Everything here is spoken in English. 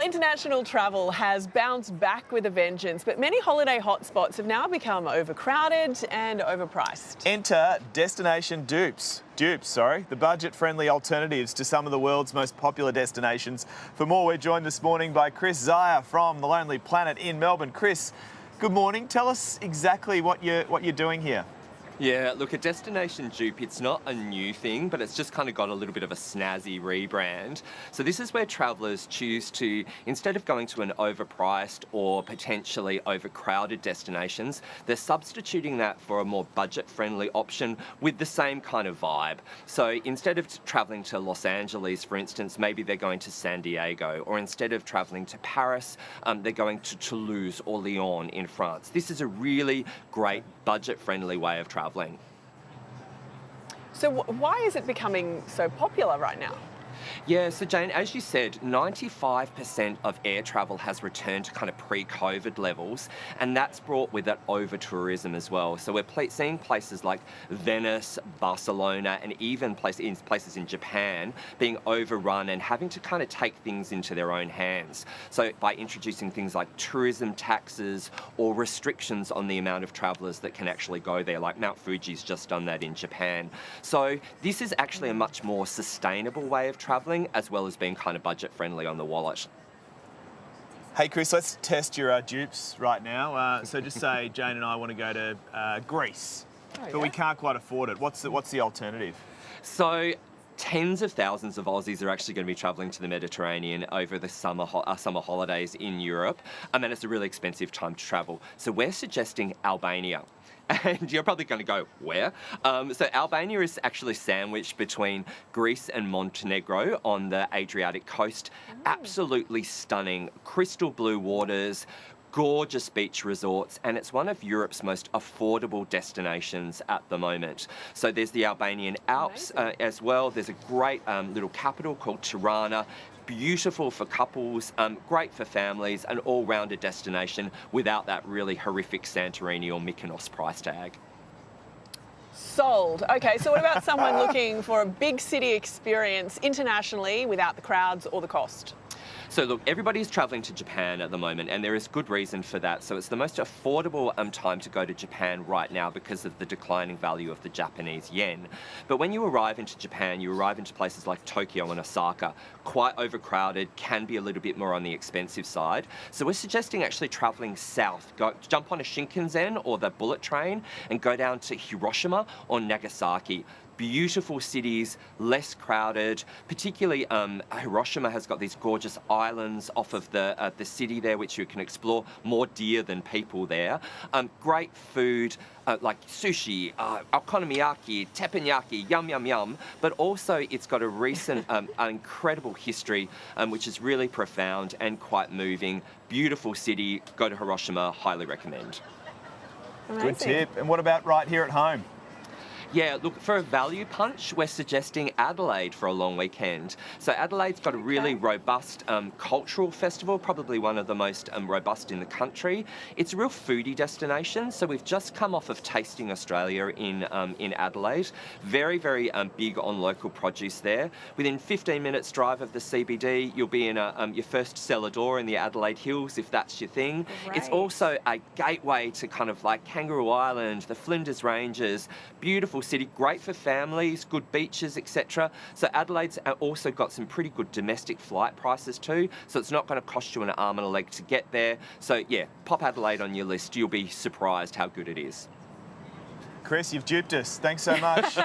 International travel has bounced back with a vengeance, but many holiday hotspots have now become overcrowded and overpriced. Enter Destination Dupes. The budget-friendly alternatives to some of the world's most popular destinations. For more, we're joined this morning by Chris Zaya from The Lonely Planet in Melbourne. Chris, good morning. Tell us exactly what you're doing here. Yeah, look, at Destination Jupe, it's not a new thing, but it's just kind of got a little bit of a snazzy rebrand. So this is where travellers choose to, instead of going to an overpriced or potentially overcrowded destinations, they're substituting that for a more budget-friendly option with the same kind of vibe. So instead of travelling to Los Angeles, for instance, maybe they're going to San Diego, or instead of travelling to Paris, they're going to Toulouse or Lyon in France. This is a really great budget-friendly way of travelling. So why is it becoming so popular right now? Yeah, so Jane, as you said, 95% of air travel has returned to kind of pre-COVID levels, and that's brought with it over-tourism as well. So we're seeing places like Venice, Barcelona, and even places in Japan being overrun and having to kind of take things into their own hands. So by introducing things like tourism taxes or restrictions on the amount of travellers that can actually go there, like Mount Fuji's just done that in Japan. So this is actually a much more sustainable way of travelling, as well as being kind of budget-friendly on the wallet. Hey Chris, let's test your dupes right now. So just say Jane and I want to go to Greece, but we can't quite afford it. What's the alternative? So tens of thousands of Aussies are actually going to be travelling to the Mediterranean over the summer holidays in Europe, and it's a really expensive time to travel. So we're suggesting Albania. And you're probably going to go, where? So Albania is actually sandwiched between Greece and Montenegro on the Adriatic coast. Absolutely stunning, crystal blue waters, gorgeous beach resorts, and it's one of Europe's most affordable destinations at the moment. So there's the Albanian Alps as well. There's a great little capital called Tirana. Beautiful for couples, great for families, an all-rounded destination without that really horrific Santorini or Mykonos price tag. Sold. Okay, so what about someone looking for a big city experience internationally without the crowds or the cost? So look, everybody's travelling to Japan at the moment, and there is good reason for that. So it's the most affordable time to go to Japan right now because of the declining value of the Japanese yen. But when you arrive into Japan, you arrive into places like Tokyo and Osaka, quite overcrowded, can be a little bit more on the expensive side. So we're suggesting actually travelling south. Jump on a Shinkansen or the bullet train and go down to Hiroshima or Nagasaki. Beautiful cities, less crowded. Particularly, Hiroshima has got these gorgeous islands off of the city there, which you can explore. More deer than people there. Great food like sushi, okonomiyaki, teppanyaki, yum yum yum. But also, it's got a recent, incredible history, which is really profound and quite moving. Beautiful city. Go to Hiroshima. Highly recommend. Amazing. Good tip. And what about right here at home? Yeah, look, for a value punch, we're suggesting Adelaide for a long weekend. So Adelaide's got a really robust cultural festival, probably one of the most robust in the country. It's a real foodie destination, so we've just come off of Tasting Australia in Adelaide. Very, very big on local produce there. Within 15 minutes drive of the CBD, you'll be in your first cellar door in the Adelaide Hills, if that's your thing. Great. It's also a gateway to kind of like Kangaroo Island, the Flinders Ranges, beautiful city, great for families, good beaches, etc. So Adelaide's also got some pretty good domestic flight prices too, so it's not going to cost you an arm and a leg to get there. So yeah, pop Adelaide on your list. You'll be surprised how good it is. Chris, you've duped us. Thanks so much.